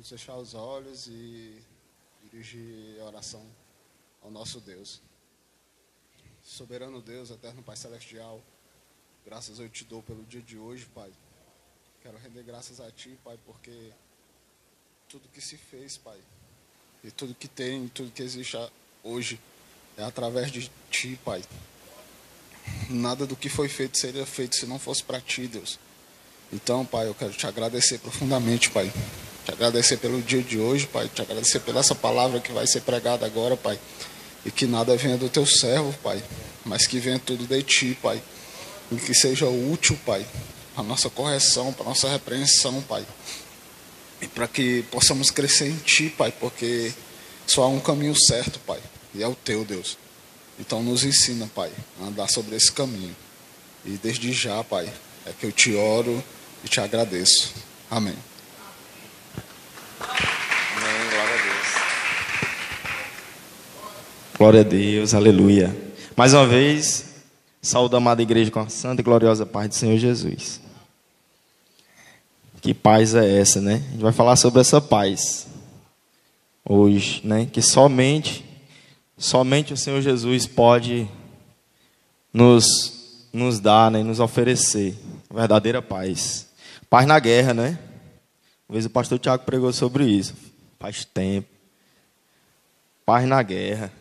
Vamos fechar os olhos e dirigir a oração ao nosso Deus. Soberano Deus, eterno Pai Celestial, graças eu te dou pelo dia de hoje, Pai. Quero render graças a Ti, Pai, porque tudo que se fez, Pai, e tudo que tem, tudo que existe hoje, é através de Ti, Pai. Nada do que foi feito seria feito se não fosse para Ti, Deus. Então, Pai, eu quero te agradecer profundamente, Pai. Te agradecer pelo dia de hoje, Pai. Te agradecer pela essa palavra que vai ser pregada agora, Pai. E que nada venha do Teu servo, Pai, mas que venha tudo de Ti, Pai. E que seja útil, Pai, para a nossa correção, para a nossa repreensão, Pai. E para que possamos crescer em Ti, Pai, porque só há um caminho certo, Pai, e é o Teu, Deus. Então nos ensina, Pai, a andar sobre esse caminho. E desde já, Pai, é que eu te oro e te agradeço. Amém. Amém, glória a Deus. Glória a Deus, aleluia. Mais uma vez, saúdo a amada igreja com a santa e gloriosa paz do Senhor Jesus. Que paz é essa, né? A gente vai falar sobre essa paz hoje, né? Que somente o Senhor Jesus pode nos dar, né? Nos oferecer a verdadeira paz. Paz na guerra, né? Uma vez o pastor Tiago pregou sobre isso. Faz tempo. Paz na guerra.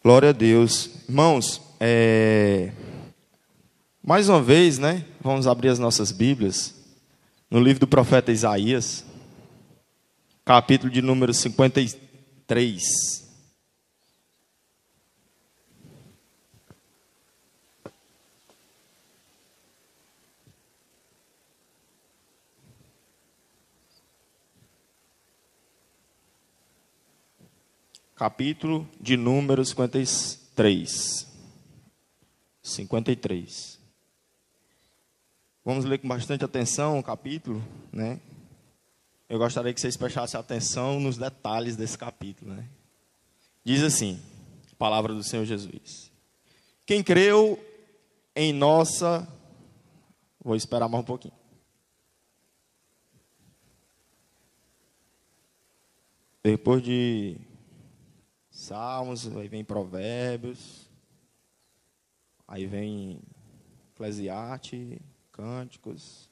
Glória a Deus. Irmãos, mais uma vez, né? Vamos abrir as nossas Bíblias no livro do profeta Isaías, capítulo de número 53. Capítulo de número 53. 53. Vamos ler com bastante atenção o capítulo, né? Eu gostaria que vocês prestassem atenção nos detalhes desse capítulo, né? Diz assim, a palavra do Senhor Jesus. Quem creu em nossa... Vou esperar mais um pouquinho. Depois de Salmos, aí vem Provérbios, aí vem Eclesiastes, Cânticos.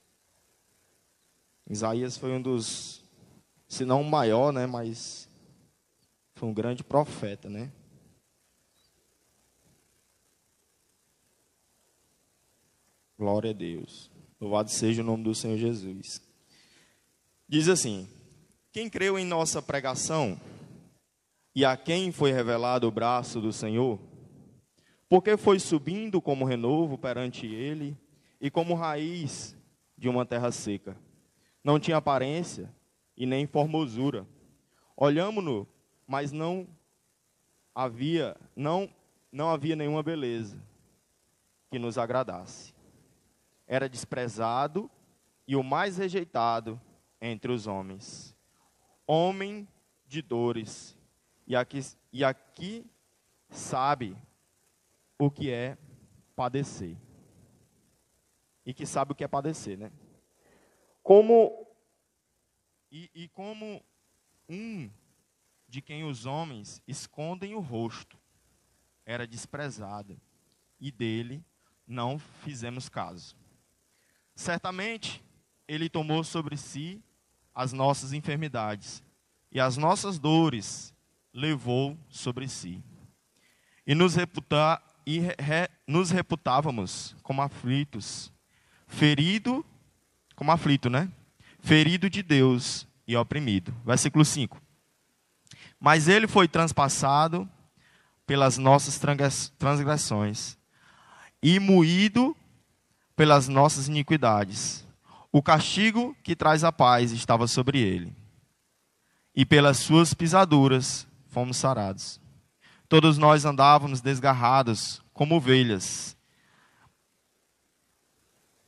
Isaías foi um dos, se não o maior, né, mas foi um grande profeta, né? Glória a Deus. Louvado seja o nome do Senhor Jesus. Diz assim: quem creu em nossa pregação e a quem foi revelado o braço do Senhor, porque foi subindo como renovo perante ele e como raiz de uma terra seca. Não tinha aparência e nem formosura. Olhamo-no, mas não havia nenhuma beleza que nos agradasse. Era desprezado e o mais rejeitado entre os homens. Homem de dores. E aqui sabe o que é padecer. E que sabe o que é padecer, né? Como um de quem os homens escondem o rosto, era desprezado, e dele não fizemos caso. Certamente, ele tomou sobre si as nossas enfermidades, e as nossas dores levou sobre si. E nos reputávamos como aflitos, ferido de Deus e oprimido. Versículo 5. Mas ele foi transpassado pelas nossas transgressões e moído pelas nossas iniquidades. O castigo que traz a paz estava sobre ele, e pelas suas pisaduras fomos sarados. Todos nós andávamos desgarrados como ovelhas.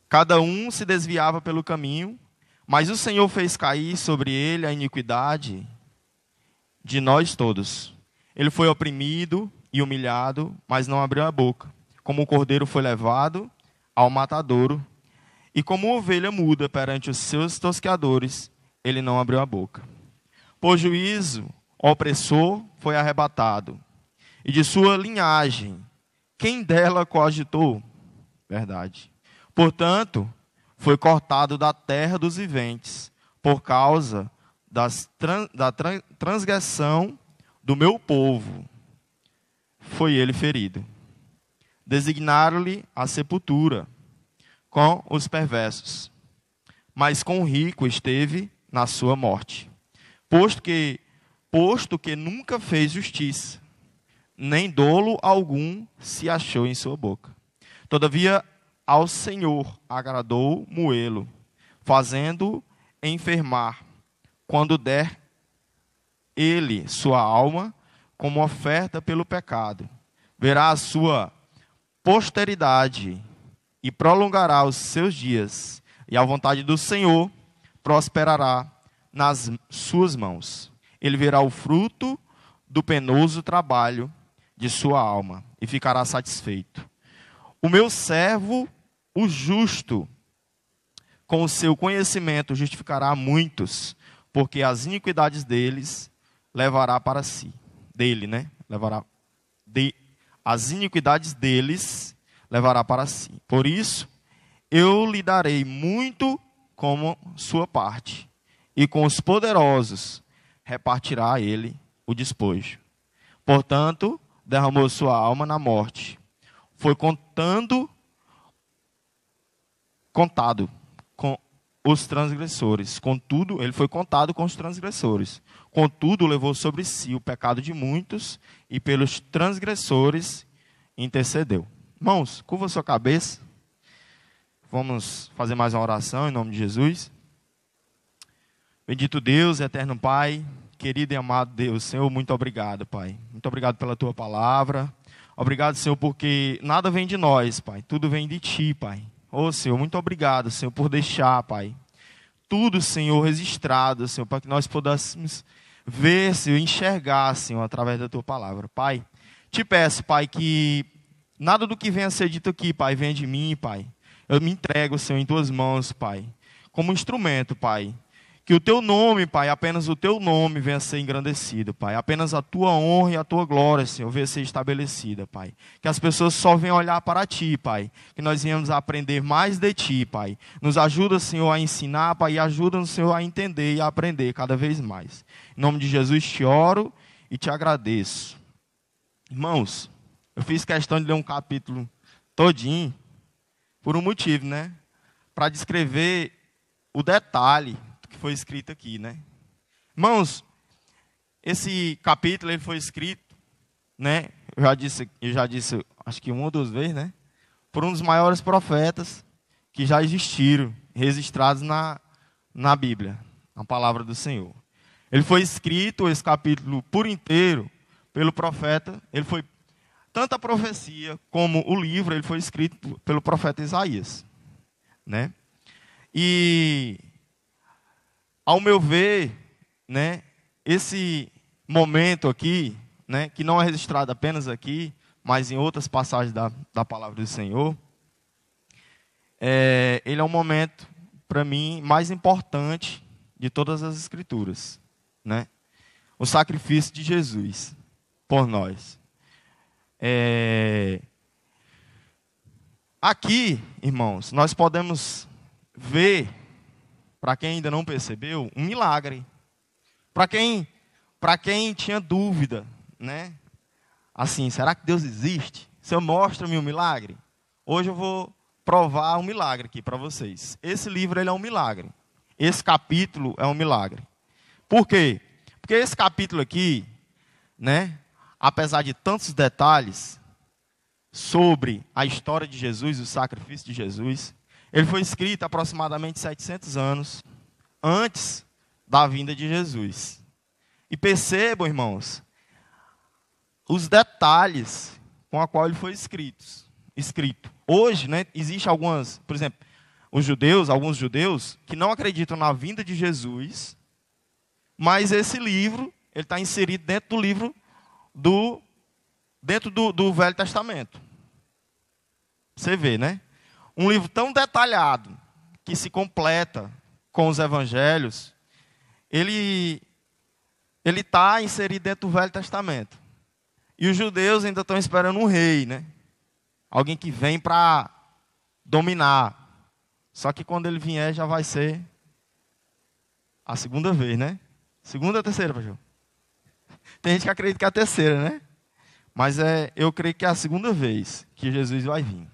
Cada um se desviava pelo caminho, mas o Senhor fez cair sobre ele a iniquidade de nós todos. Ele foi oprimido e humilhado, mas não abriu a boca. Como o cordeiro foi levado ao matadouro, e como ovelha muda perante os seus tosqueadores, ele não abriu a boca. Por juízo, o opressor foi arrebatado. E de sua linhagem, quem dela coagitou? Verdade. Portanto, foi cortado da terra dos viventes, por causa da transgressão do meu povo. Foi ele ferido. Designaram-lhe a sepultura com os perversos, mas com o rico esteve na sua morte, posto que nunca fez justiça, nem dolo algum se achou em sua boca. Todavia, ao Senhor agradou moê-lo, fazendo enfermar, quando der ele sua alma como oferta pelo pecado. Verá a sua posteridade e prolongará os seus dias, e a vontade do Senhor prosperará nas suas mãos. Ele verá o fruto do penoso trabalho de sua alma e ficará satisfeito. O meu servo, o justo, com o seu conhecimento justificará muitos, porque as iniquidades deles levará para si. As iniquidades deles levará para si. Por isso, eu lhe darei muito como sua parte, e com os poderosos repartirá ele o despojo. Portanto, derramou sua alma na morte. Foi contado com os transgressores. Contudo, ele foi contado com os transgressores. Contudo, levou sobre si o pecado de muitos e pelos transgressores intercedeu. Irmãos, curva sua cabeça. Vamos fazer mais uma oração em nome de Jesus. Bendito Deus, eterno Pai, querido e amado Deus, Senhor, muito obrigado, Pai. Muito obrigado pela Tua palavra. Obrigado, Senhor, porque nada vem de nós, Pai. Tudo vem de Ti, Pai. Ô, Senhor, muito obrigado, Senhor, por deixar, Pai, tudo, Senhor, registrado, Senhor, para que nós pudéssemos ver, Senhor, enxergar, Senhor, através da Tua palavra. Pai, te peço, Pai, que nada do que venha a ser dito aqui, Pai, venha de mim, Pai. Eu me entrego, Senhor, em Tuas mãos, Pai, como instrumento, Pai. Que o Teu nome, Pai, apenas o Teu nome venha a ser engrandecido, Pai. Apenas a Tua honra e a Tua glória, Senhor, venha a ser estabelecida, Pai. Que as pessoas só venham olhar para Ti, Pai. Que nós venhamos a aprender mais de Ti, Pai. Nos ajuda, Senhor, a ensinar, Pai, e ajuda, Senhor, a entender e a aprender cada vez mais. Em nome de Jesus te oro e te agradeço. Irmãos, eu fiz questão de ler um capítulo todinho por um motivo, né? Para descrever o detalhe que foi escrito aqui, né? Irmãos, esse capítulo ele foi escrito, né? Eu já disse, acho que uma ou duas vezes, né? Por um dos maiores profetas que já existiram, registrados na Bíblia, na palavra do Senhor. Ele foi escrito, esse capítulo por inteiro, pelo profeta. Ele foi tanto a profecia como o livro, ele foi escrito pelo profeta Isaías, né? E ao meu ver, né, esse momento aqui, né, que não é registrado apenas aqui, mas em outras passagens da palavra do Senhor, ele é um momento, para mim, mais importante de todas as Escrituras, né? O sacrifício de Jesus por nós. Aqui, irmãos, nós podemos ver, para quem ainda não percebeu, um milagre. Para quem tinha dúvida, né? Assim, será que Deus existe? Senhor, mostra-me um milagre. Hoje eu vou provar um milagre aqui para vocês. Esse livro ele é um milagre. Esse capítulo é um milagre. Por quê? Porque esse capítulo aqui, né, apesar de tantos detalhes sobre a história de Jesus, o sacrifício de Jesus, ele foi escrito aproximadamente 700 anos antes da vinda de Jesus. E percebam, irmãos, os detalhes com a qual ele foi escrito. Hoje, né, existe alguns, por exemplo, alguns judeus que não acreditam na vinda de Jesus, mas esse livro, ele está inserido dentro do livro dentro do Velho Testamento. Você vê, né? Um livro tão detalhado, que se completa com os evangelhos, ele está inserido dentro do Velho Testamento. E os judeus ainda estão esperando um rei, né? Alguém que vem para dominar. Só que quando ele vier já vai ser a segunda vez, né? Segunda ou terceira, pastor? Tem gente que acredita que é a terceira, né? Mas eu creio que é a segunda vez que Jesus vai vir.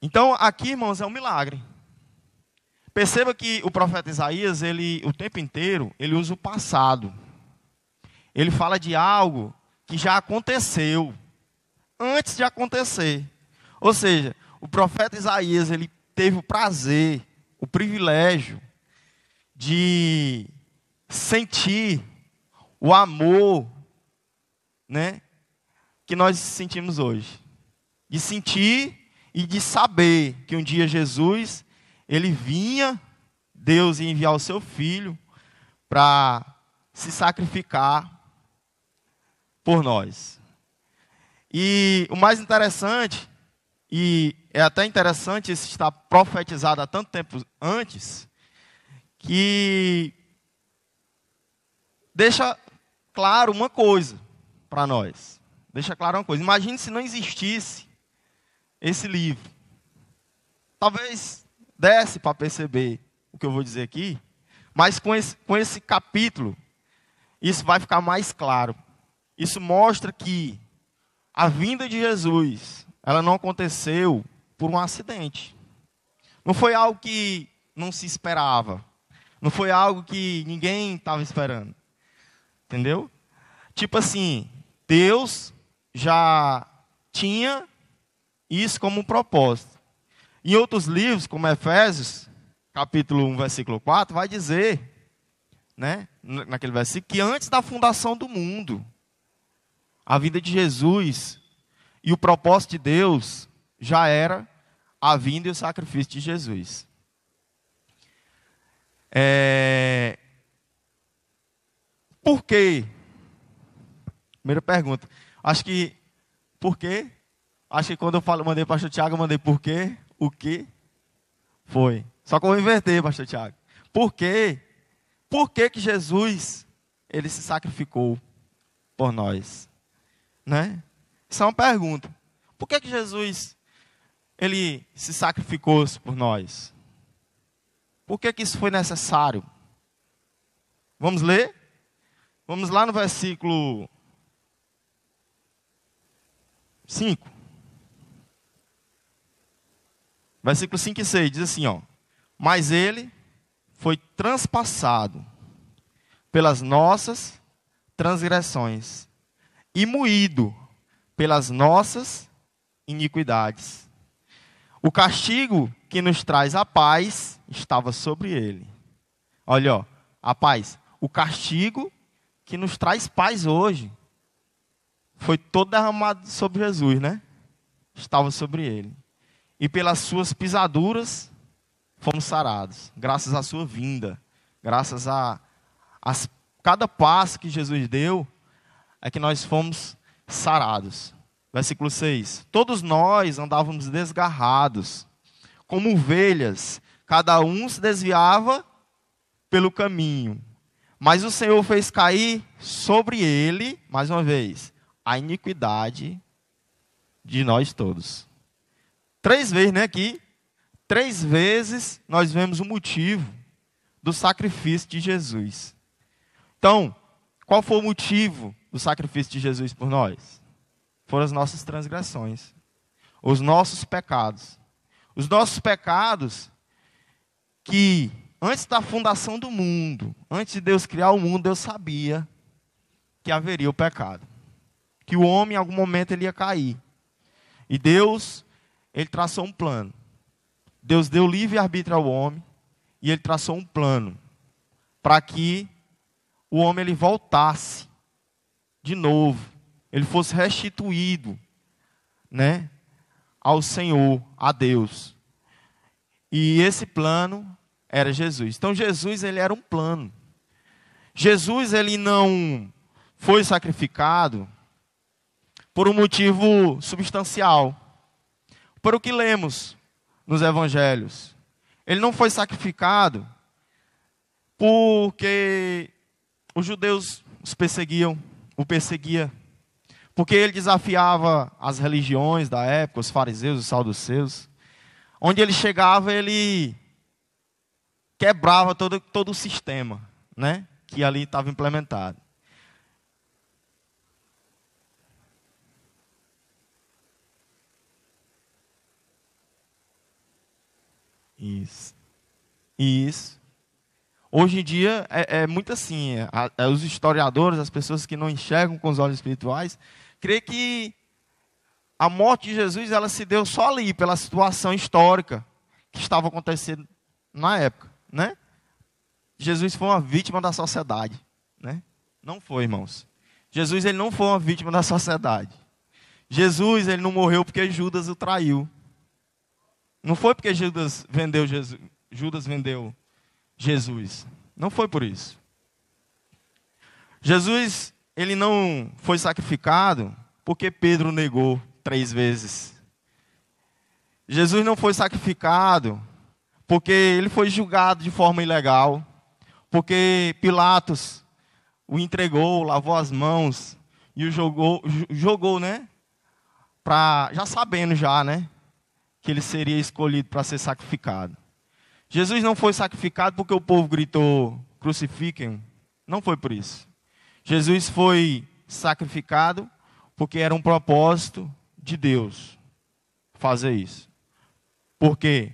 Então, aqui, irmãos, é um milagre. Perceba que o profeta Isaías, o tempo inteiro, ele usa o passado. Ele fala de algo que já aconteceu, antes de acontecer. Ou seja, o profeta Isaías, ele teve o prazer, o privilégio de sentir o amor, né, que nós sentimos hoje. De sentir e de saber que um dia Jesus, ele vinha, Deus ia enviar o seu Filho para se sacrificar por nós. E o mais interessante, e é até interessante isso estar profetizado há tanto tempo antes, que deixa claro uma coisa para nós. Deixa claro uma coisa. Imagine se não existisse esse livro. Talvez desse para perceber o que eu vou dizer aqui, mas com esse capítulo, isso vai ficar mais claro. Isso mostra que a vinda de Jesus, ela não aconteceu por um acidente. Não foi algo que não se esperava. Não foi algo que ninguém estava esperando. Entendeu? Tipo assim, Deus já tinha isso como um propósito. Em outros livros, como Efésios, capítulo 1, versículo 4, vai dizer, né, naquele versículo, que antes da fundação do mundo, a vinda de Jesus e o propósito de Deus já era a vinda e o sacrifício de Jesus. Por quê? Primeira pergunta. Acho que, por quê? Acho que quando eu mandei para o pastor Tiago, eu mandei por quê? O que? Foi. Só que eu vou inverter, pastor Tiago. Por quê? Por que que Jesus, ele se sacrificou por nós? Né? Isso é uma pergunta. Por que que Jesus, ele se sacrificou por nós? Por que que isso foi necessário? Vamos ler? Vamos lá no versículo 5. Versículo 5 e 6 diz assim, ó: mas ele foi transpassado pelas nossas transgressões e moído pelas nossas iniquidades. O castigo que nos traz a paz estava sobre ele. Olha, ó, a paz. O castigo que nos traz paz hoje foi todo derramado sobre Jesus, né? Estava sobre ele. E pelas suas pisaduras fomos sarados. Graças à sua vinda. Graças a cada passo que Jesus deu, é que nós fomos sarados. Versículo 6. Todos nós andávamos desgarrados, como ovelhas. Cada um se desviava pelo caminho. Mas o Senhor fez cair sobre ele, mais uma vez, a iniquidade de nós todos. 3 vezes, né, aqui. 3 vezes nós vemos o motivo do sacrifício de Jesus. Então, qual foi o motivo do sacrifício de Jesus por nós? Foram as nossas transgressões. Os nossos pecados. Os nossos pecados que, antes da fundação do mundo, antes de Deus criar o mundo, Deus sabia que haveria o pecado. Que o homem, em algum momento, ele ia cair. E Deus, ele traçou um plano. Deus deu livre-arbítrio ao homem e ele traçou um plano para que o homem ele voltasse de novo, ele fosse restituído, né, ao Senhor, a Deus. E esse plano era Jesus. Então Jesus, ele era um plano. Jesus, ele não foi sacrificado por um motivo substancial. Por o que lemos nos evangelhos. ele não foi sacrificado porque os judeus o perseguiam, porque ele desafiava as religiões da época, os fariseus, os saduceus. Onde ele chegava, ele quebrava todo o sistema, né, que ali estava implementado. Isso. Hoje em dia é muito assim, os historiadores, as pessoas que não enxergam com os olhos espirituais, creem que a morte de Jesus ela se deu só ali, pela situação histórica que estava acontecendo na época, né? Jesus foi uma vítima da sociedade, né? Não foi, irmãos. Jesus ele não foi uma vítima da sociedade. Jesus ele não morreu porque Judas o traiu. Não foi porque Judas vendeu Jesus. Não foi por isso. Jesus, ele não foi sacrificado porque Pedro negou 3 vezes. Jesus não foi sacrificado porque ele foi julgado de forma ilegal. Porque Pilatos o entregou, lavou as mãos e o jogou, né? Já sabendo já, né? Que ele seria escolhido para ser sacrificado. Jesus não foi sacrificado porque o povo gritou, crucifiquem. Não foi por isso. Jesus foi sacrificado porque era um propósito de Deus fazer isso. Por quê?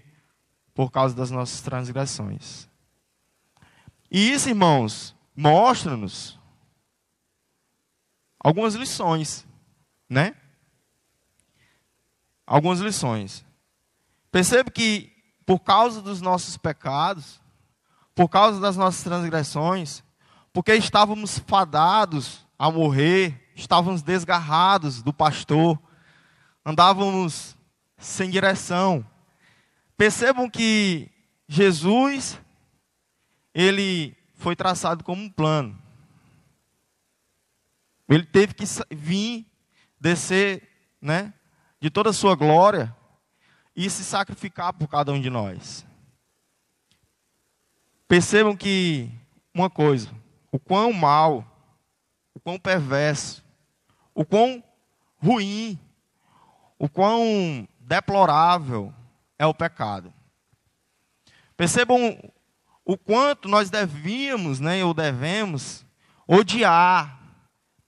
Por causa das nossas transgressões. E isso, irmãos, mostra-nos algumas lições, né? Algumas lições. Percebe que por causa dos nossos pecados, por causa das nossas transgressões, porque estávamos fadados a morrer, estávamos desgarrados do pastor, andávamos sem direção. Percebam que Jesus, ele foi traçado como um plano. Ele teve que vir, descer, né, de toda a sua glória e se sacrificar por cada um de nós. Percebam que uma coisa, o quão mal, o quão perverso, o quão ruim, o quão deplorável é o pecado. Percebam o quanto nós devíamos, né, ou devemos odiar,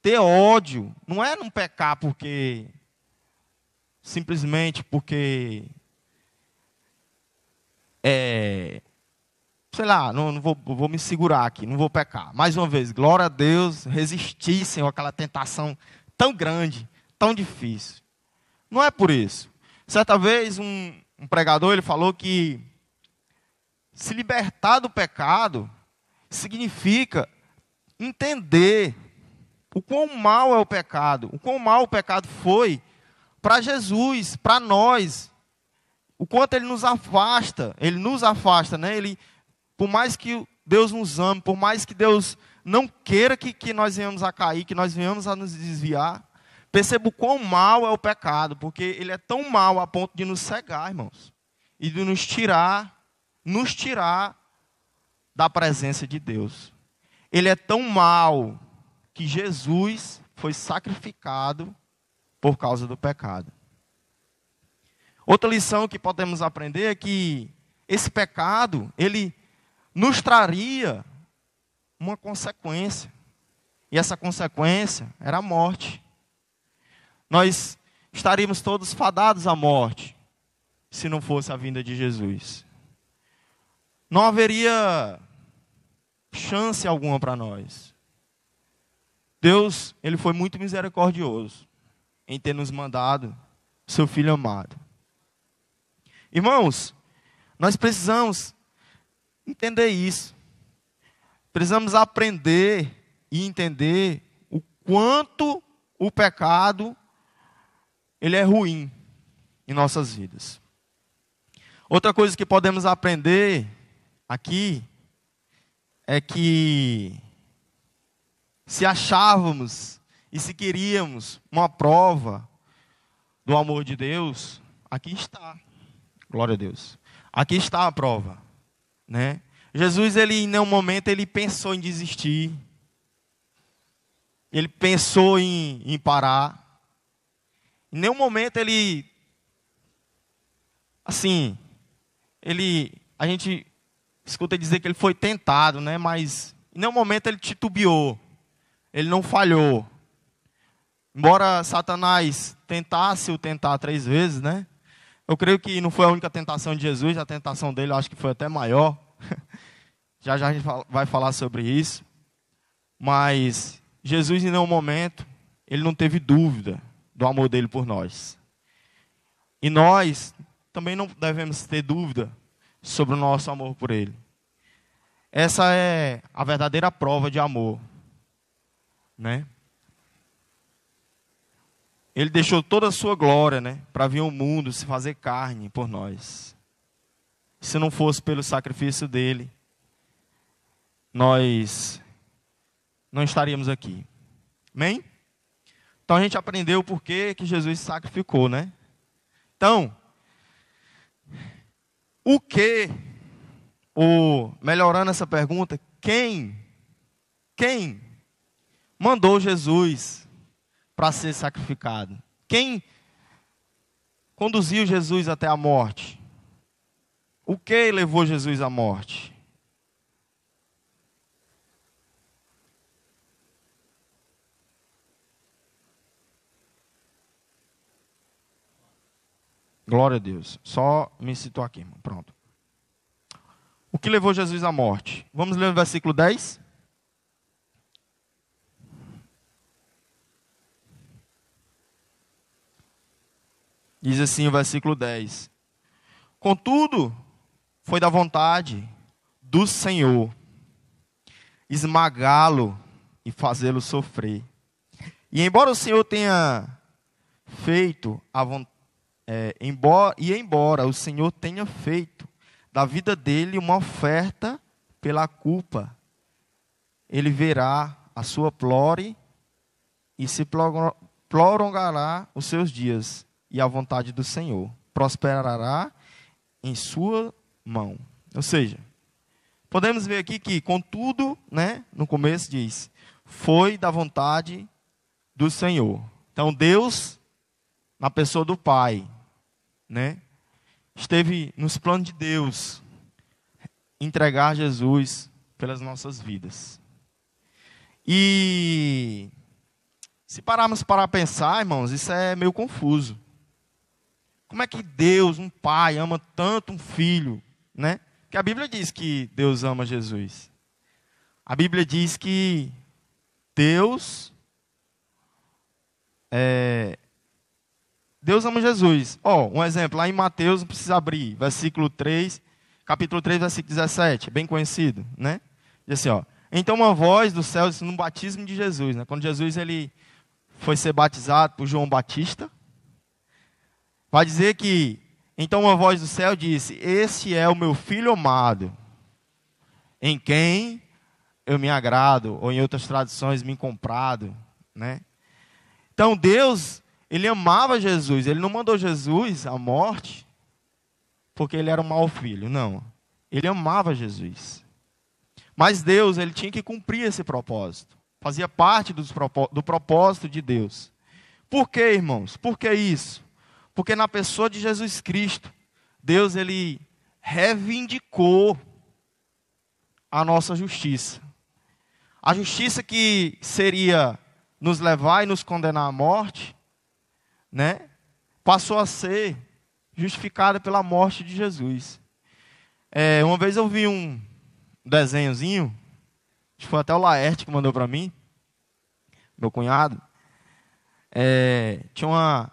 ter ódio. Não é não pecar simplesmente porque sei lá, não vou me segurar aqui, não vou pecar. Mais uma vez, glória a Deus, resistissem àquela tentação tão grande, tão difícil. Não é por isso. Certa vez, um pregador ele falou que se libertar do pecado significa entender o quão mal é o pecado, o quão mal o pecado foi para Jesus, para nós, o quanto ele nos afasta, né? Por mais que Deus nos ame, por mais que Deus não queira que nós venhamos a cair, que nós venhamos a nos desviar, perceba o quão mal é o pecado, porque ele é tão mal a ponto de nos cegar, irmãos, e de nos tirar da presença de Deus. Ele é tão mal que Jesus foi sacrificado por causa do pecado. Outra lição que podemos aprender é que esse pecado, ele nos traria uma consequência. E essa consequência era a morte. Nós estaríamos todos fadados à morte, se não fosse a vinda de Jesus. Não haveria chance alguma para nós. Deus, ele foi muito misericordioso em ter nos mandado seu Filho amado. Irmãos, nós precisamos entender isso. Precisamos aprender e entender o quanto o pecado ele é ruim em nossas vidas. Outra coisa que podemos aprender aqui é que se achávamos e se queríamos uma prova do amor de Deus, aqui está. Glória a Deus. Aqui está a prova, né? Jesus, ele em nenhum momento ele pensou em desistir. Ele pensou em parar. Em nenhum momento ele, assim, a gente escuta dizer que ele foi tentado, né? Mas em nenhum momento ele titubeou. Ele não falhou. Embora Satanás tentasse o tentar 3 vezes, né? Eu creio que não foi a única tentação de Jesus, a tentação dele eu acho que foi até maior. Já a gente vai falar sobre isso. Mas Jesus em nenhum momento, ele não teve dúvida do amor dele por nós. E nós também não devemos ter dúvida sobre o nosso amor por ele. Essa é a verdadeira prova de amor, né? Ele deixou toda a sua glória, né, para vir ao mundo se fazer carne por nós. Se não fosse pelo sacrifício dele, nós não estaríamos aqui. Amém? Então a gente aprendeu por que Jesus se sacrificou, né? Então, melhorando essa pergunta, quem mandou Jesus para ser sacrificado? Quem conduziu Jesus até a morte? O que levou Jesus à morte? Glória a Deus. Só me citou aqui, irmão. Pronto. O que levou Jesus à morte? Vamos ler o versículo 10? Diz assim o versículo 10. Contudo, foi da vontade do Senhor esmagá-lo e fazê-lo sofrer. E embora o Senhor tenha feito embora o Senhor tenha feito da vida dele uma oferta pela culpa, ele verá a sua plore e se prolongará os seus dias, e a vontade do Senhor prosperará em sua mão. Ou seja, podemos ver aqui que, contudo, né, no começo diz, foi da vontade do Senhor. Então, Deus, na pessoa do Pai, né, esteve nos planos de Deus entregar Jesus pelas nossas vidas. E se pararmos para pensar, irmãos, isso é meio confuso. Como é que Deus, um pai, ama tanto um filho, né? Porque a Bíblia diz que Deus ama Jesus. A Bíblia diz que Deus ama Jesus. Um exemplo, lá em Mateus, não precisa abrir, versículo 3, capítulo 3, versículo 17, bem conhecido, né? Diz assim, então uma voz do céu, isso no batismo de Jesus, né? Quando Jesus ele foi ser batizado por João Batista, vai dizer que, então uma voz do céu disse, esse é o meu filho amado, em quem eu me agrado, ou em outras traduções, me comprado, né? Então Deus, ele amava Jesus, ele não mandou Jesus à morte, porque ele era um mau filho, não. Ele amava Jesus. Mas Deus, ele tinha que cumprir esse propósito, fazia parte do propósito de Deus. Por que, irmãos? Por que isso? Porque na pessoa de Jesus Cristo, Deus ele reivindicou a nossa justiça. A justiça que seria nos levar e nos condenar à morte, né, passou a ser justificada pela morte de Jesus. Uma vez eu vi um desenhozinho, acho que foi até o Laerte que mandou para mim, meu cunhado. Tinha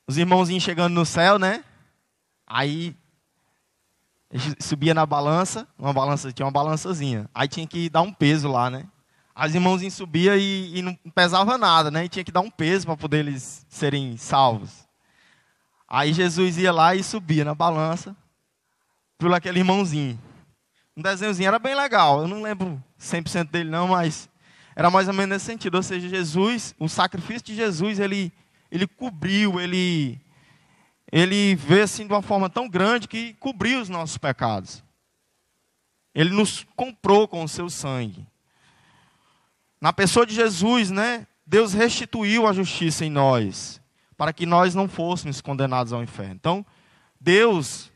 os irmãozinhos chegando no céu, né? Aí subia na balança, tinha uma balançazinha. Aí tinha que dar um peso lá, né? As irmãozinhas subiam e não pesava nada, né? E tinha que dar um peso para poder eles serem salvos. Aí Jesus ia lá e subia na balança por aquele irmãozinho. Um desenhozinho era bem legal. Eu não lembro 100% dele não, mas era mais ou menos nesse sentido. Ou seja, Jesus, o sacrifício de Jesus, ele cobriu, ele ele veio assim de uma forma tão grande que cobriu os nossos pecados. Ele nos comprou com o seu sangue. Na pessoa de Jesus, né, Deus restituiu a justiça em nós, para que nós não fôssemos condenados ao inferno. Então, Deus,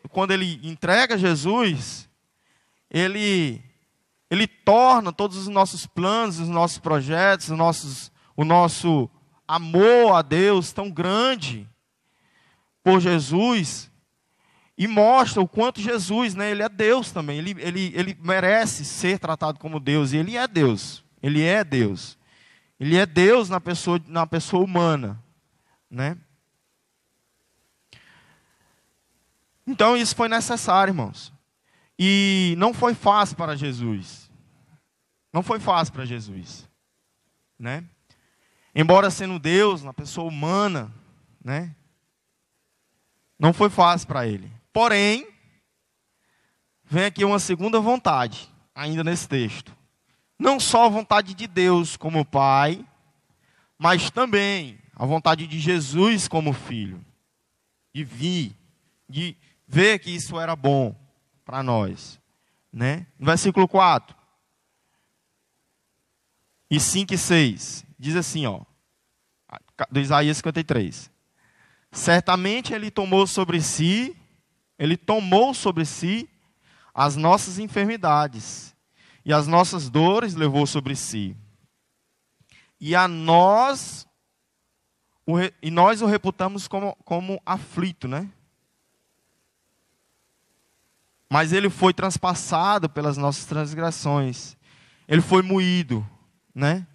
quando Ele entrega Jesus, Ele torna todos os nossos planos, os nossos projetos, o nosso amor a Deus tão grande por Jesus, e mostra o quanto Jesus, né, Ele é Deus também. Ele merece ser tratado como Deus. E Ele é Deus. Ele é Deus. Ele é Deus na pessoa humana, né? Então isso foi necessário, irmãos. E não foi fácil para Jesus. Não foi fácil para Jesus, né? Embora sendo Deus na pessoa humana, né? Não foi fácil para Ele. Porém, vem aqui uma segunda vontade, ainda nesse texto. Não só a vontade de Deus como Pai, mas também a vontade de Jesus como Filho. De ver que isso era bom para nós, né? No versículo 4, e 5 e 6, diz assim, ó, do Isaías 53. Certamente Ele tomou sobre si as nossas enfermidades, e as nossas dores levou sobre si. E nós o reputamos como aflito, né? Mas Ele foi transpassado pelas nossas transgressões. Ele foi moído, né,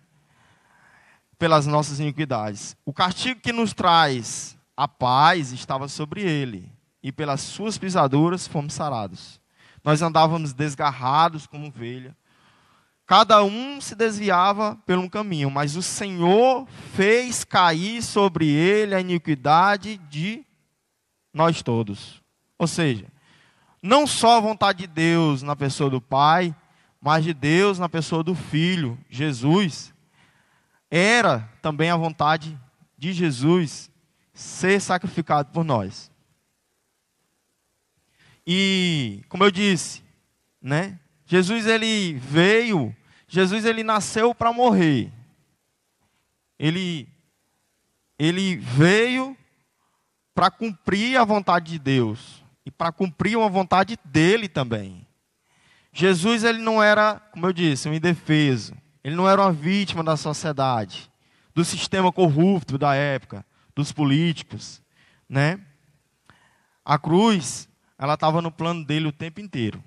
pelas nossas iniquidades. O castigo que nos traz a paz estava sobre Ele, e pelas suas pisaduras fomos sarados. Nós andávamos desgarrados como ovelha. Cada um se desviava por um caminho, mas o Senhor fez cair sobre Ele a iniquidade de nós todos. Ou seja, não só a vontade de Deus na pessoa do Pai, mas de Deus na pessoa do Filho, Jesus, era também a vontade de Jesus ser sacrificado por nós. E, como eu disse, né, Jesus ele nasceu para morrer. Ele veio para cumprir a vontade de Deus e para cumprir uma vontade dele também. Jesus ele não era, como eu disse, um indefeso. Ele não era uma vítima da sociedade, do sistema corrupto da época, dos políticos, né? A cruz, ela estava no plano dele o tempo inteiro.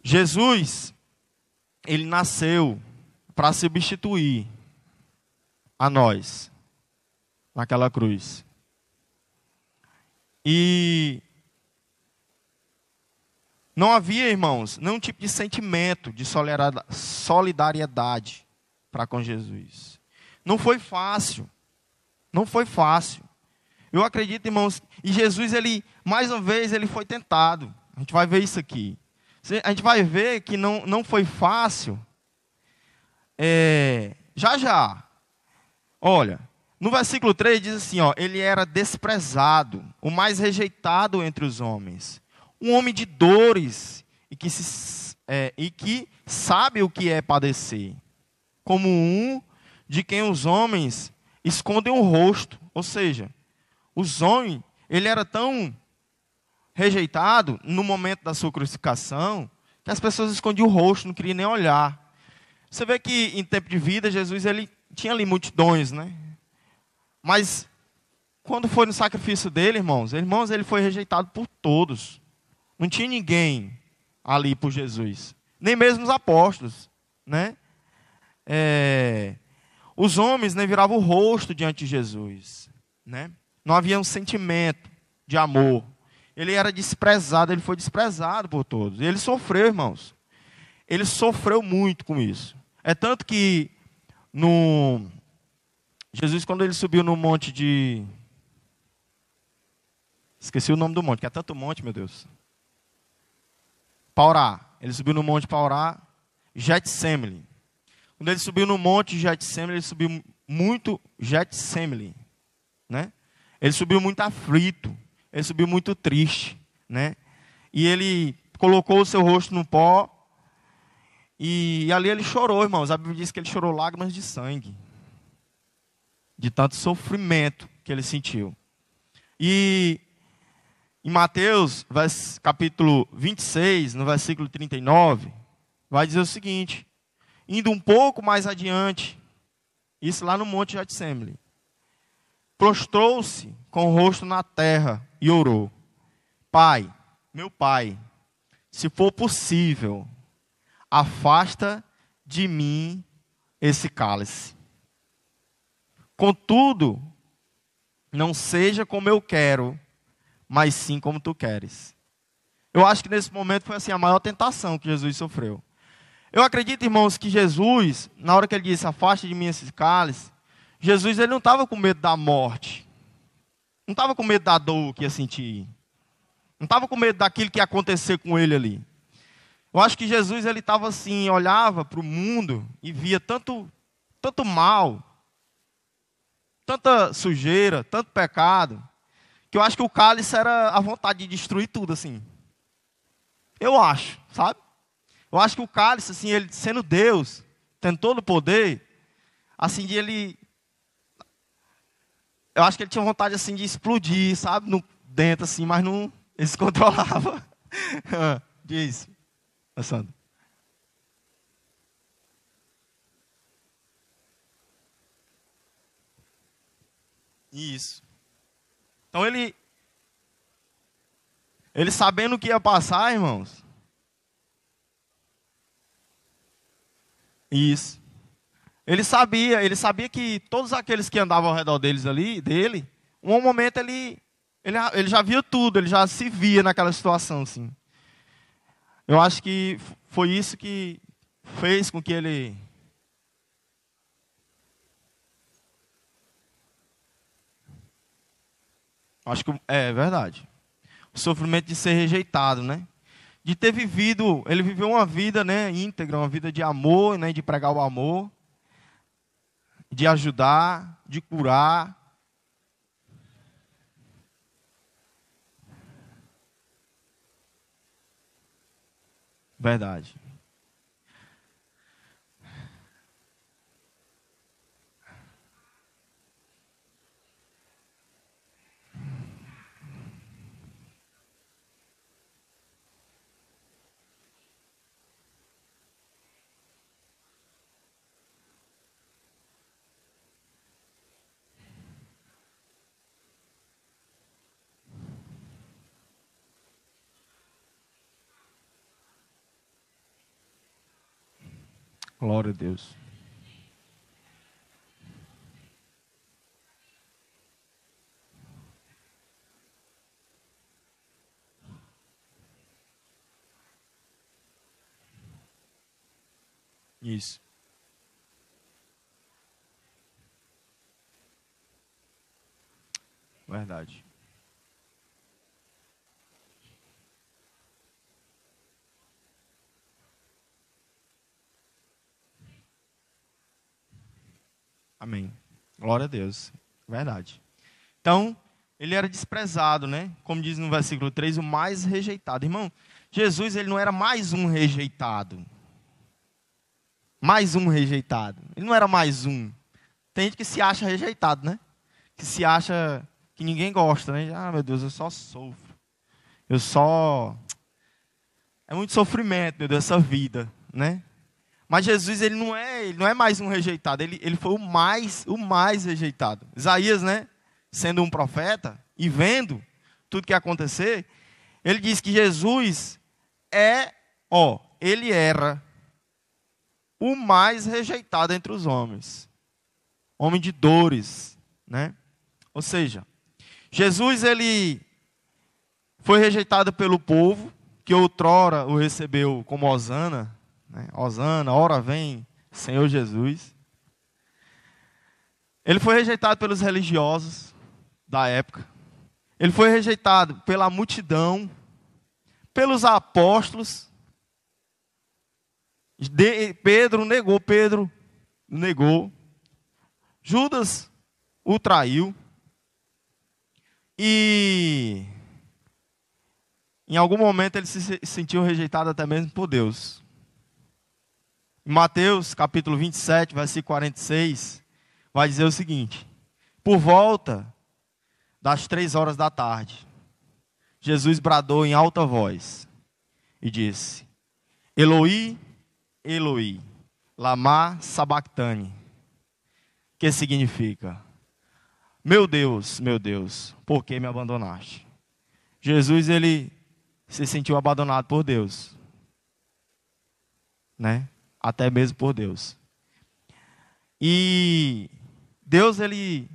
Jesus, ele nasceu para substituir a nós naquela cruz. E não havia, irmãos, nenhum tipo de sentimento de solidariedade para com Jesus. Não foi fácil. Não foi fácil. Eu acredito, irmãos, e Jesus, ele, mais uma vez, ele foi tentado. A gente vai ver isso aqui. A gente vai ver que não foi fácil. Já. Olha, no versículo 3 diz assim, ó, ele era desprezado, o mais rejeitado entre os homens. Um homem de dores e que sabe o que é padecer. Como um de quem os homens escondem o rosto. Ou seja, os homens, ele era tão rejeitado no momento da sua crucificação que as pessoas escondiam o rosto, não queriam nem olhar. Você vê que em tempo de vida, Jesus ele tinha ali multidões, né? Mas quando foi no sacrifício dele, irmãos, ele foi rejeitado por todos. Não tinha ninguém ali por Jesus. Nem mesmo os apóstolos, né? Os homens, né, viravam o rosto diante de Jesus, né? Não havia um sentimento de amor. Ele era desprezado, ele foi desprezado por todos. E ele sofreu, irmãos. Ele sofreu muito com isso. É tanto que Jesus, quando ele subiu no monte de... Esqueci o nome do monte, que é tanto monte, meu Deus. Para orar. Ele subiu no monte para orar, Getsemane. Quando ele subiu no monte Getsemane, ele subiu muito Getsemane, né? Ele subiu muito aflito, ele subiu muito triste, né? E ele colocou o seu rosto no pó e ali ele chorou, irmãos. A Bíblia diz que ele chorou lágrimas de sangue, de tanto sofrimento que ele sentiu. E em Mateus, capítulo 26, no versículo 39, vai dizer o seguinte: indo um pouco mais adiante, isso lá no monte Getsemane, prostrou-se com o rosto na terra e orou: Pai, meu Pai, se for possível, afasta de mim esse cálice. Contudo, não seja como eu quero, mas sim como tu queres. Eu acho que nesse momento foi assim a maior tentação que Jesus sofreu. Eu acredito, irmãos, que Jesus, na hora que ele disse, afasta de mim esse cálice, Jesus ele não estava com medo da morte. Não estava com medo da dor que ia sentir. Não estava com medo daquilo que ia acontecer com ele ali. Eu acho que Jesus ele estava assim, olhava para o mundo e via tanto mal, tanta sujeira, tanto pecado, que eu acho que o cálice era a vontade de destruir tudo, assim. Eu acho, sabe? Eu acho que o cálice, assim, ele sendo Deus, tendo todo o poder, assim, eu acho que ele tinha vontade, assim, de explodir, sabe? Dentro, assim, mas não, ele se controlava. Diz, Sandra. Isso. Então ele sabendo o que ia passar, irmãos. Isso. Ele sabia que todos aqueles que andavam ao redor dele, um momento ele já via tudo, ele já se via naquela situação, assim. Eu acho que foi isso que fez com que ele... Acho que é verdade. O sofrimento de ser rejeitado, né? De ter vivido, ele viveu uma vida, né, íntegra, uma vida de amor, né, de pregar o amor, de ajudar, de curar. Verdade. Glória a Deus. Isso. Verdade. Amém. Glória a Deus. Verdade. Então, ele era desprezado, né? Como diz no versículo 3, o mais rejeitado. Irmão, Jesus ele não era mais um rejeitado. Mais um rejeitado. Ele não era mais um. Tem gente que se acha rejeitado, né? Que se acha que ninguém gosta, né? Ah, meu Deus, eu só sofro. É muito sofrimento, meu Deus, essa vida, né? Mas Jesus, ele não é mais um rejeitado. Ele foi o mais rejeitado. Isaías, né? Sendo um profeta e vendo tudo que ia acontecer, ele diz que Jesus ele era o mais rejeitado entre os homens. Homem de dores, né? Ou seja, Jesus, ele foi rejeitado pelo povo, que outrora o recebeu como Hosana, né? Hosana, ora vem, Senhor Jesus. Ele foi rejeitado pelos religiosos da época. Ele foi rejeitado pela multidão, pelos apóstolos. Pedro negou, Pedro negou. Judas o traiu. E em algum momento ele se sentiu rejeitado até mesmo por Deus. Em Mateus capítulo 27, versículo 46, vai dizer o seguinte: por volta das 3 horas da tarde, Jesus bradou em alta voz e disse: Eloi, Eloi, lama sabachthani, que significa: meu Deus, por que me abandonaste? Jesus, ele se sentiu abandonado por Deus, né? Até mesmo por Deus. E Deus, ele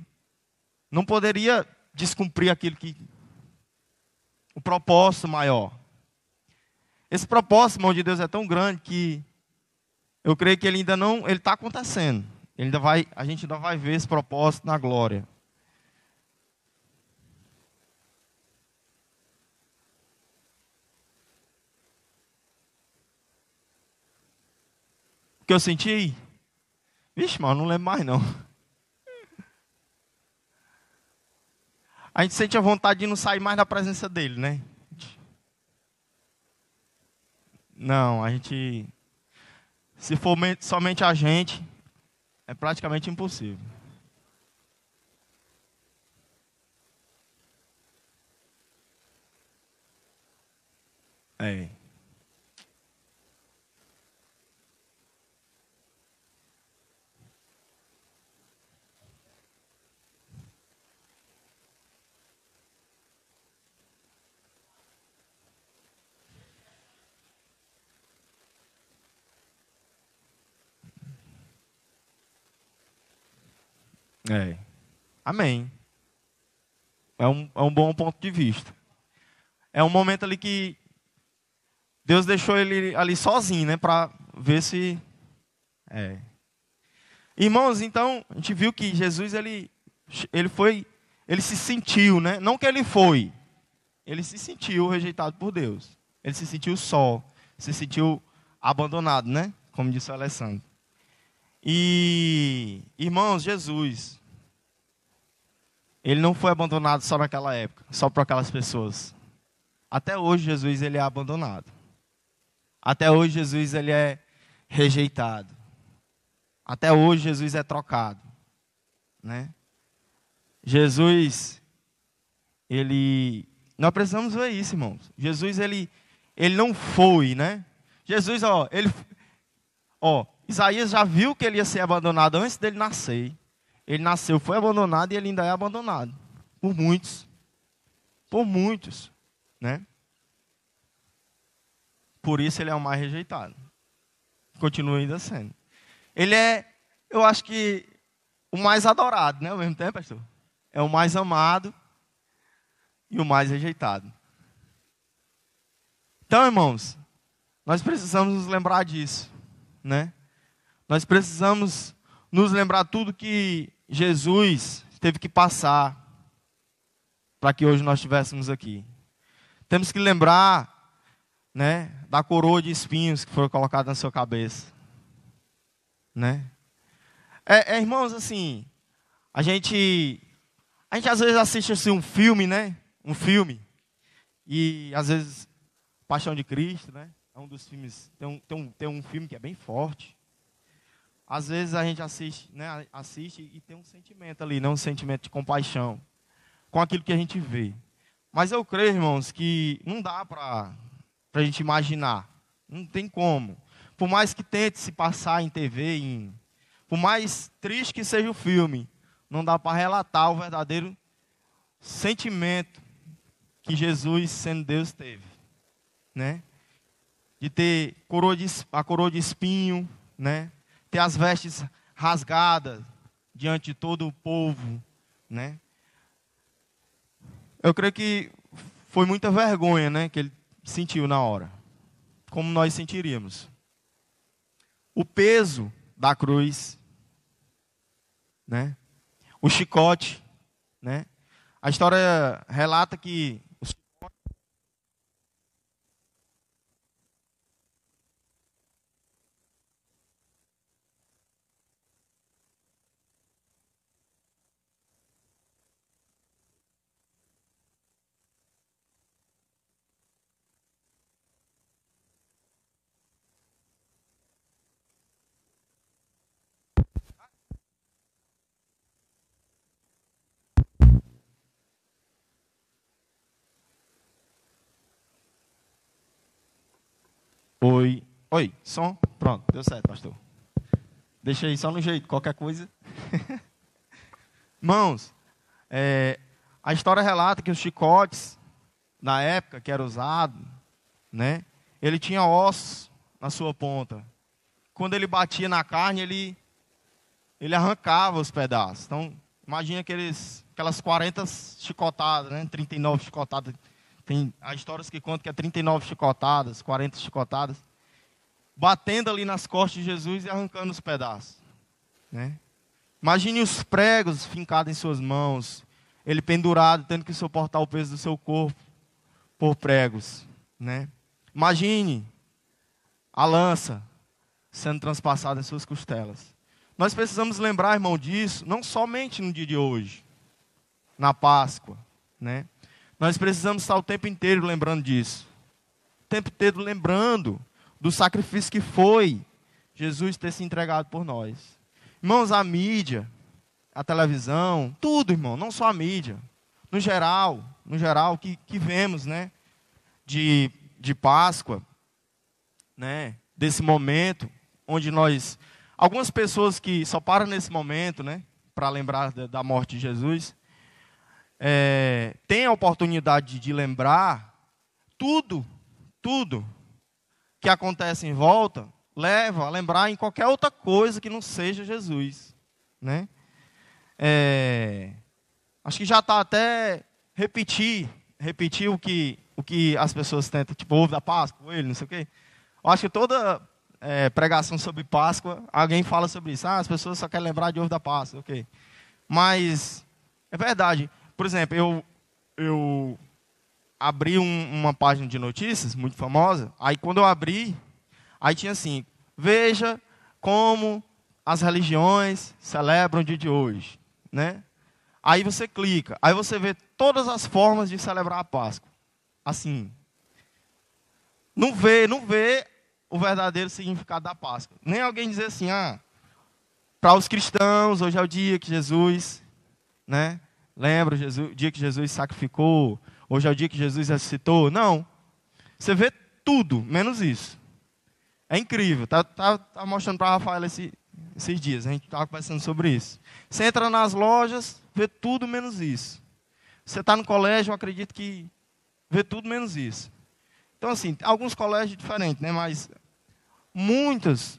não poderia descumprir aquilo que o propósito maior. Esse propósito, irmão, de Deus é tão grande que eu creio que ele ainda não, ele está acontecendo. A gente ainda vai ver esse propósito na glória. O que eu senti? Vixe, mano, não lembro mais não. A gente sente a vontade de não sair mais da presença dele, né? Não, a gente... Se for somente a gente, é praticamente impossível. É. É. Amém. É um bom ponto de vista. É um momento ali que Deus deixou ele ali sozinho, né? Para ver se... É. Irmãos, então, a gente viu que Jesus, ele se sentiu, né? Não que ele foi. Ele se sentiu rejeitado por Deus. Ele se sentiu só. Se sentiu abandonado, né? Como disse o Alessandro. E, irmãos, Jesus, ele não foi abandonado só naquela época, só por aquelas pessoas. Até hoje, Jesus, ele é abandonado. Até hoje, Jesus, ele é rejeitado. Até hoje, Jesus é trocado, né? Jesus, nós precisamos ver isso, irmãos. Jesus, ele não foi, né? Jesus, Isaías já viu que ele ia ser abandonado antes dele nascer. Ele nasceu, foi abandonado e ele ainda é abandonado. Por muitos. Por muitos, né? Por isso ele é o mais rejeitado. Continua ainda sendo. Ele é, eu acho que, o mais adorado, né? Ao mesmo tempo, pastor? É o mais amado e o mais rejeitado. Então, irmãos, nós precisamos nos lembrar disso, né? Nós precisamos nos lembrar tudo que Jesus teve que passar para que hoje nós estivéssemos aqui. Temos que lembrar, né, da coroa de espinhos que foi colocada na sua cabeça, né? Irmãos, assim, a gente às vezes assiste assim, um filme, né? Um filme. E às vezes Paixão de Cristo, né? É um dos filmes, tem um filme que é bem forte. Às vezes a gente assiste, né? Assiste e tem um sentimento ali, né? Um sentimento de compaixão com aquilo que a gente vê. Mas eu creio, irmãos, que não dá para a gente imaginar. Não tem como. Por mais que tente se passar em TV, por mais triste que seja o filme, não dá para relatar o verdadeiro sentimento que Jesus, sendo Deus, teve, né? De ter a coroa de espinho, né? Ter as vestes rasgadas diante de todo o povo, né? Eu creio que foi muita vergonha, né, que ele sentiu na hora, como nós sentiríamos. O peso da cruz, né? O chicote, né? A história relata que Oi. Oi, som? Pronto, deu certo, pastor. Deixa aí só no jeito, qualquer coisa. Irmãos, a história relata que os chicotes, na época que era usado, né, ele tinha ossos na sua ponta. Quando ele batia na carne, ele arrancava os pedaços. Então, imagina aquelas 40 chicotadas, né, 39 chicotadas. Tem histórias que contam que é 39 chicotadas, 40 chicotadas, batendo ali nas costas de Jesus e arrancando os pedaços, né? Imagine os pregos fincados em suas mãos, ele pendurado, tendo que suportar o peso do seu corpo por pregos, né? Imagine a lança sendo transpassada em suas costelas. Nós precisamos lembrar, irmão, disso, não somente no dia de hoje, na Páscoa, né? Nós precisamos estar o tempo inteiro lembrando disso. O tempo inteiro lembrando do sacrifício que foi Jesus ter se entregado por nós. Irmãos, a mídia, a televisão, tudo, irmão, não só a mídia. No geral, que vemos, né, de Páscoa, né, desse momento, onde algumas pessoas que só param nesse momento, né, para lembrar da morte de Jesus, têm a oportunidade de lembrar tudo que acontece em volta, leva a lembrar em qualquer outra coisa que não seja Jesus, né? Acho que já está até repetir o que as pessoas tentam, tipo ovo da Páscoa, coelho, não sei o quê. Eu acho que toda pregação sobre Páscoa, alguém fala sobre isso. As pessoas só querem lembrar de ovo da Páscoa, ok. Mas é verdade. Por exemplo, eu abri uma página de notícias muito famosa. Aí quando eu abri, aí tinha assim: veja como as religiões celebram o dia de hoje, né? Aí você clica, aí você vê todas as formas de celebrar a Páscoa. Assim, não vê o verdadeiro significado da Páscoa. Nem alguém dizer assim: para os cristãos, hoje é o dia que Jesus, né? Lembra o dia que Jesus sacrificou, hoje é o dia que Jesus ressuscitou. Não. Você vê tudo, menos isso. É incrível. Tá mostrando para a Rafaela esses dias. A gente estava conversando sobre isso. Você entra nas lojas, vê tudo menos isso. Você está no colégio, eu acredito que vê tudo menos isso. Então, assim, alguns colégios diferentes, né? Mas muitos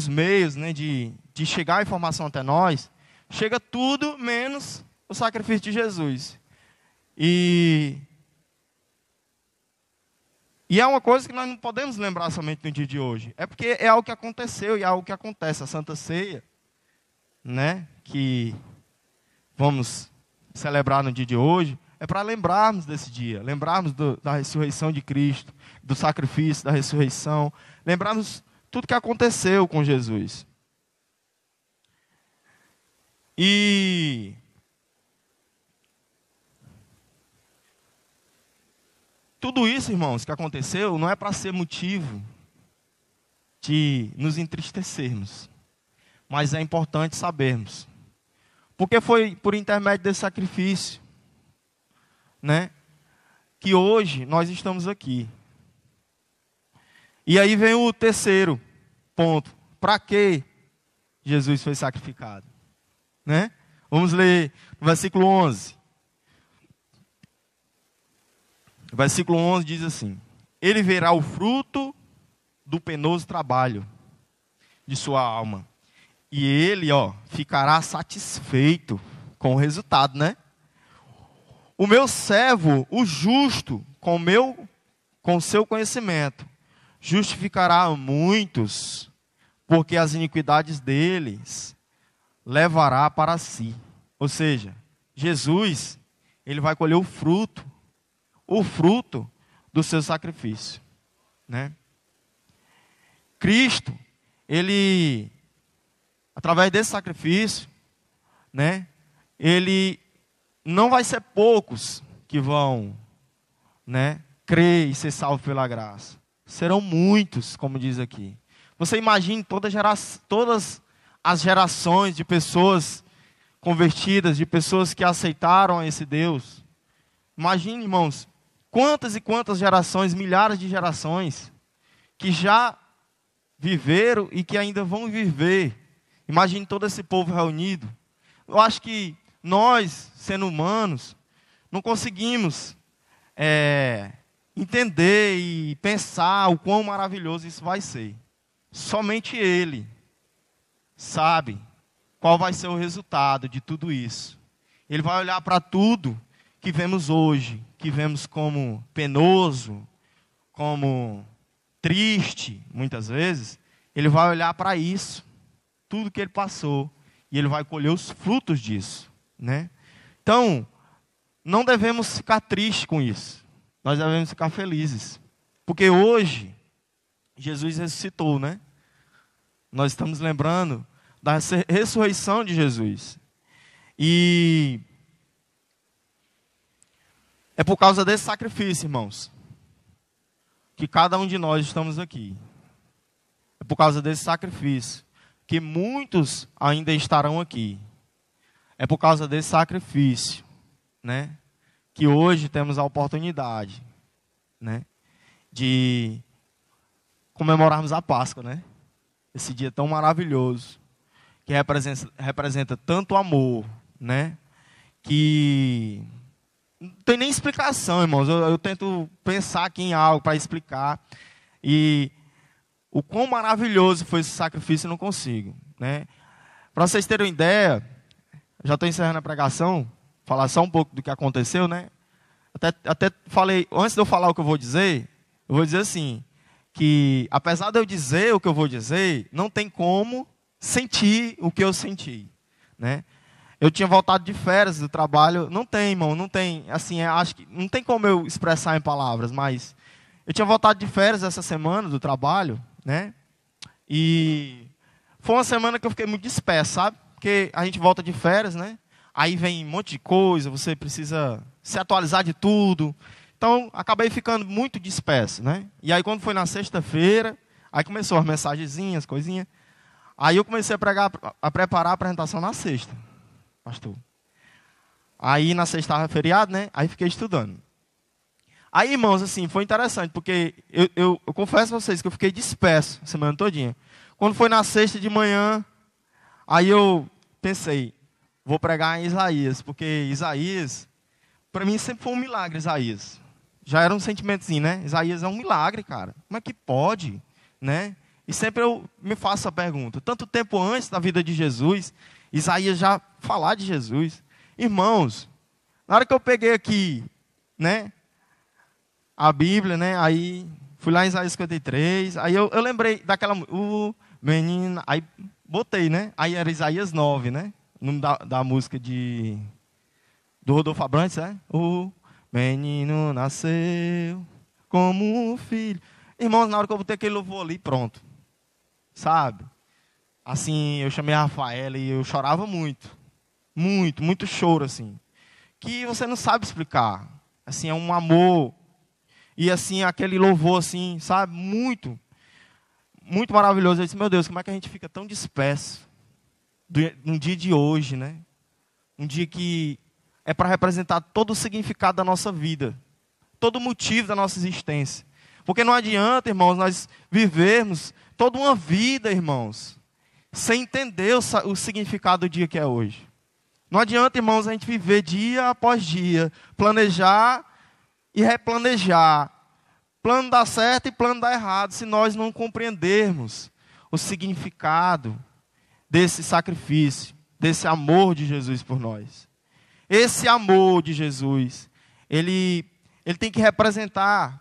meios, né, de chegar a informação até nós, chega tudo menos o sacrifício de Jesus. E é uma coisa que nós não podemos lembrar somente no dia de hoje. É porque é algo que aconteceu e é algo que acontece. A Santa Ceia, né, que vamos celebrar no dia de hoje, é para lembrarmos desse dia. Lembrarmos da ressurreição de Cristo, do sacrifício, da ressurreição. Lembrarmos tudo que aconteceu com Jesus. E tudo isso, irmãos, que aconteceu, não é para ser motivo de nos entristecermos. Mas é importante sabermos. Porque foi por intermédio desse sacrifício, né, que hoje nós estamos aqui. E aí vem o terceiro ponto. Para que Jesus foi sacrificado? Né? Vamos ler o versículo 11. O versículo 11 diz assim: ele verá o fruto do penoso trabalho de sua alma. E ele, ficará satisfeito com o resultado, né? O meu servo, o justo, com seu conhecimento, justificará muitos, porque as iniquidades deles levará para si. Ou seja, Jesus, ele vai colher o fruto do seu sacrifício, né? Cristo, ele, através desse sacrifício, né, ele não vai ser poucos que vão, né, crer e ser salvos pela graça. Serão muitos, como diz aqui. Você imagine todas as gerações de pessoas convertidas, de pessoas que aceitaram a esse Deus. Imagine, irmãos, quantas e quantas gerações, milhares de gerações, que já viveram e que ainda vão viver. Imagine todo esse povo reunido. Eu acho que nós, sendo humanos, não conseguimos entender e pensar o quão maravilhoso isso vai ser. Somente Ele sabe qual vai ser o resultado de tudo isso. Ele vai olhar para tudo que vemos hoje, que vemos como penoso, como triste, muitas vezes. Ele vai olhar para isso, tudo que ele passou, e ele vai colher os frutos disso, né? Então, não devemos ficar tristes com isso. Nós devemos ficar felizes. Porque hoje, Jesus ressuscitou, né? Nós estamos lembrando da ressurreição de Jesus. E é por causa desse sacrifício, irmãos, que cada um de nós estamos aqui. É por causa desse sacrifício que muitos ainda estarão aqui. É por causa desse sacrifício, né, que hoje temos a oportunidade, né, de comemorarmos a Páscoa, né? Esse dia tão maravilhoso, que representa tanto amor, né, que não tem nem explicação, irmãos. Eu tento pensar aqui em algo para explicar, e o quão maravilhoso foi esse sacrifício eu não consigo, né? Para vocês terem uma ideia, já estou encerrando a pregação, falar só um pouco do que aconteceu, né? Até falei, antes de eu falar o que eu vou dizer assim, que apesar de eu dizer o que eu vou dizer, não tem como sentir o que eu senti, né? Eu tinha voltado de férias do trabalho, não tem, irmão, não tem, assim, acho que não tem como eu expressar em palavras, mas eu tinha voltado de férias essa semana do trabalho, né? E foi uma semana que eu fiquei muito disperso, sabe? Porque a gente volta de férias, né? Aí vem um monte de coisa, você precisa se atualizar de tudo. Então, acabei ficando muito disperso, né? E aí, quando foi na sexta-feira, aí começou as mensagenzinhas, coisinhas. Aí eu comecei a preparar a apresentação na sexta, pastor. Aí, na sexta estava feriado, né? Aí fiquei estudando. Aí, irmãos, assim, foi interessante, porque eu confesso a vocês que eu fiquei disperso a semana todinha. Quando foi na sexta de manhã, aí eu pensei, vou pregar em Isaías, porque Isaías, para mim sempre foi um milagre, Isaías. Já era um sentimentozinho, né? Isaías é um milagre, cara. Como é que pode, né? E sempre eu me faço a pergunta, tanto tempo antes da vida de Jesus, Isaías já falar de Jesus. Irmãos, na hora que eu peguei aqui, né, a Bíblia, né, aí fui lá em Isaías 53, aí eu lembrei daquela, o menino, aí botei, né, aí era Isaías 9, né, o nome da música do Rodolfo Abrantes, né, o menino nasceu como um filho. Irmãos, na hora que eu botei aquele louvor ali, pronto, sabe, assim, eu chamei a Rafaela e eu chorava muito, muito choro, assim, que você não sabe explicar, assim, é um amor. E assim, aquele louvor, assim, sabe, muito maravilhoso. Eu disse, meu Deus, como é que a gente fica tão disperso num dia de hoje, né? Um dia que é para representar todo o significado da nossa vida, todo o motivo da nossa existência. Porque não adianta, irmãos, nós vivermos toda uma vida, irmãos, sem entender o significado do dia que é hoje. Não adianta, irmãos, a gente viver dia após dia, planejar e replanejar. Plano dá certo e plano dá errado, se nós não compreendermos o significado desse sacrifício, desse amor de Jesus por nós. Esse amor de Jesus, ele tem que representar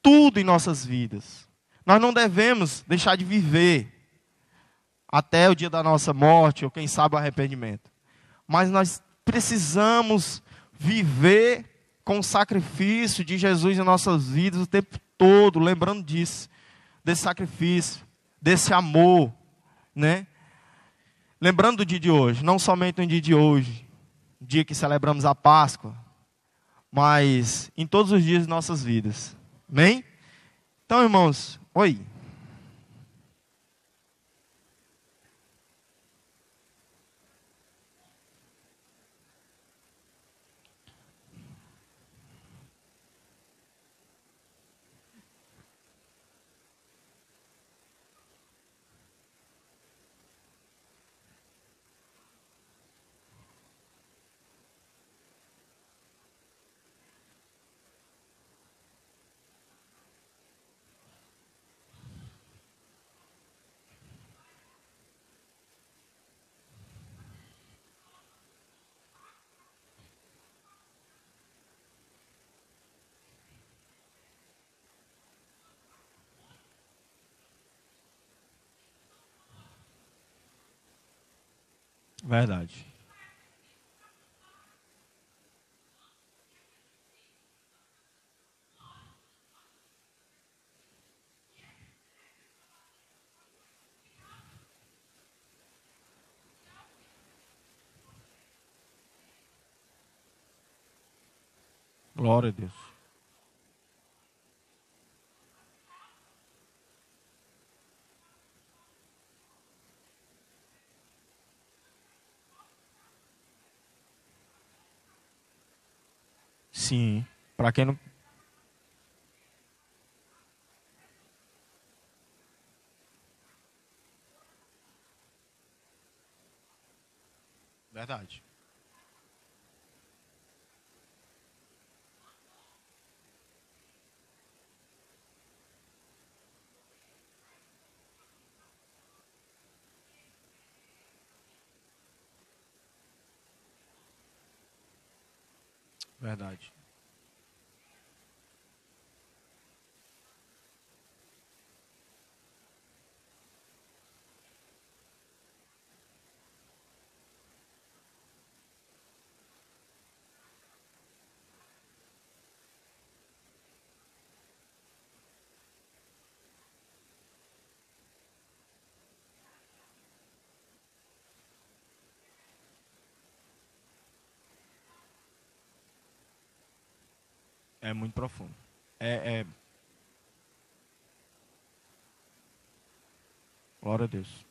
tudo em nossas vidas. Nós não devemos deixar de viver até o dia da nossa morte, ou quem sabe o arrependimento. Mas nós precisamos viver com o sacrifício de Jesus em nossas vidas o tempo todo, lembrando disso, desse sacrifício, desse amor, né? Lembrando do dia de hoje, não somente no dia de hoje, dia que celebramos a Páscoa, mas em todos os dias de nossas vidas. Amém? Então, irmãos, oi. Verdade. Glória a Deus. Sim, para quem não... Verdade. Verdade. É muito profundo. É... Glória a Deus.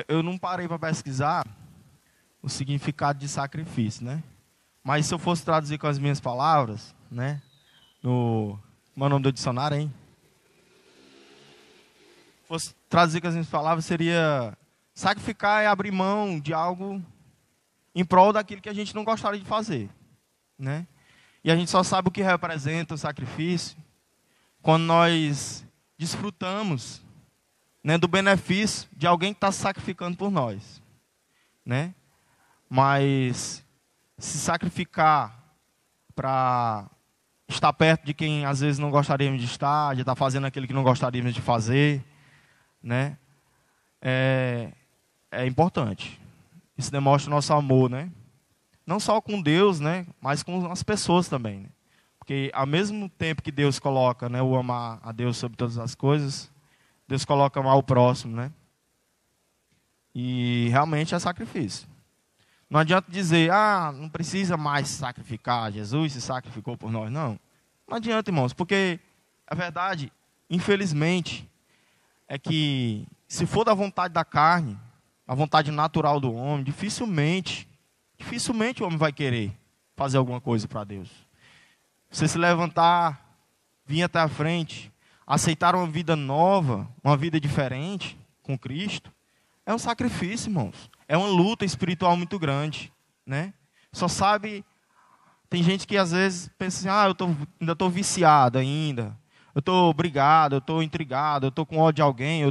Eu não parei para pesquisar o significado de sacrifício, né? Mas se eu fosse traduzir com as minhas palavras, né? No... Como é o nome do dicionário, hein? Fosse traduzir com as minhas palavras, seria... Sacrificar é abrir mão de algo em prol daquilo que a gente não gostaria de fazer, né? E a gente só sabe o que representa o sacrifício quando nós desfrutamos, né, do benefício de alguém que está se sacrificando por nós, né? Mas se sacrificar para estar perto de quem às vezes não gostaríamos de estar, de estar fazendo aquilo que não gostaríamos de fazer, né? É importante. Isso demonstra o nosso amor, né? Não só com Deus, né? Mas com as pessoas também, né? Porque ao mesmo tempo que Deus coloca, né, o amar a Deus sobre todas as coisas, Deus coloca amar o próximo, né? E realmente é sacrifício. Não adianta dizer, não precisa mais sacrificar, Jesus se sacrificou por nós. Não. Não adianta, irmãos, porque a verdade, infelizmente, é que se for da vontade da carne, a vontade natural do homem, dificilmente o homem vai querer fazer alguma coisa para Deus. Você se levantar, vir até a frente, aceitar uma vida nova, uma vida diferente com Cristo, é um sacrifício, irmãos. É uma luta espiritual muito grande, né? Só sabe... Tem gente que às vezes pensa assim, ainda estou viciado ainda. Eu estou brigado, eu estou intrigado, eu estou com ódio de alguém,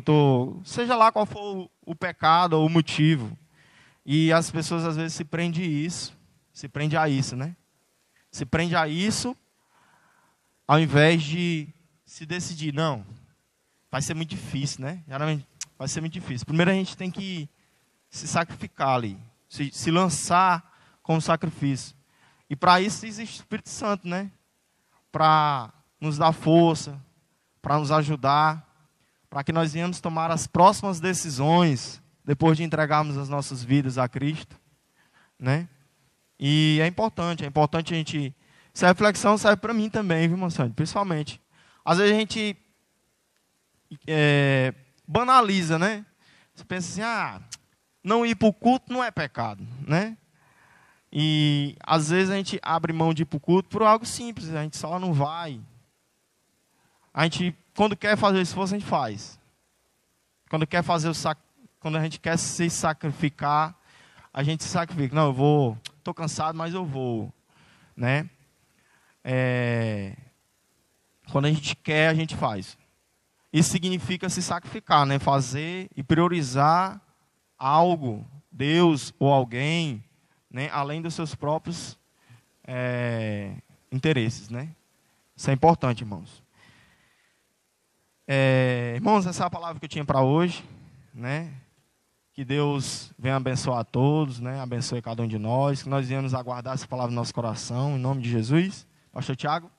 seja lá qual for o pecado ou o motivo. E as pessoas às vezes se prendem a isso, né? Se prende a isso, ao invés de se decidir, não, vai ser muito difícil, né? Geralmente vai ser muito difícil. Primeiro a gente tem que se sacrificar ali, se lançar como sacrifício. E para isso existe o Espírito Santo, né? Para nos dar força, para nos ajudar, para que nós venhamos tomar as próximas decisões depois de entregarmos as nossas vidas a Cristo, né? E é importante a gente... Essa reflexão serve para mim também, viu, moçada? Principalmente. Às vezes a gente banaliza, né? Você pensa assim, não ir para o culto não é pecado, né? E às vezes a gente abre mão de ir para o culto por algo simples, a gente só não vai. A gente, quando quer fazer o esforço, a gente faz. Quando a gente quer se sacrificar, a gente se sacrifica. Não, estou cansado, mas eu vou, né? Quando a gente quer, a gente faz. isso significa se sacrificar, né? Fazer e priorizar algo, Deus ou alguém, né? Além dos seus próprios interesses, né? Isso é importante, irmãos. Irmãos, essa é a palavra que eu tinha para hoje, né? Que Deus venha abençoar a todos, né? Abençoe cada um de nós, que nós venhamos aguardar essa palavra no nosso coração, em nome de Jesus. Pastor Tiago.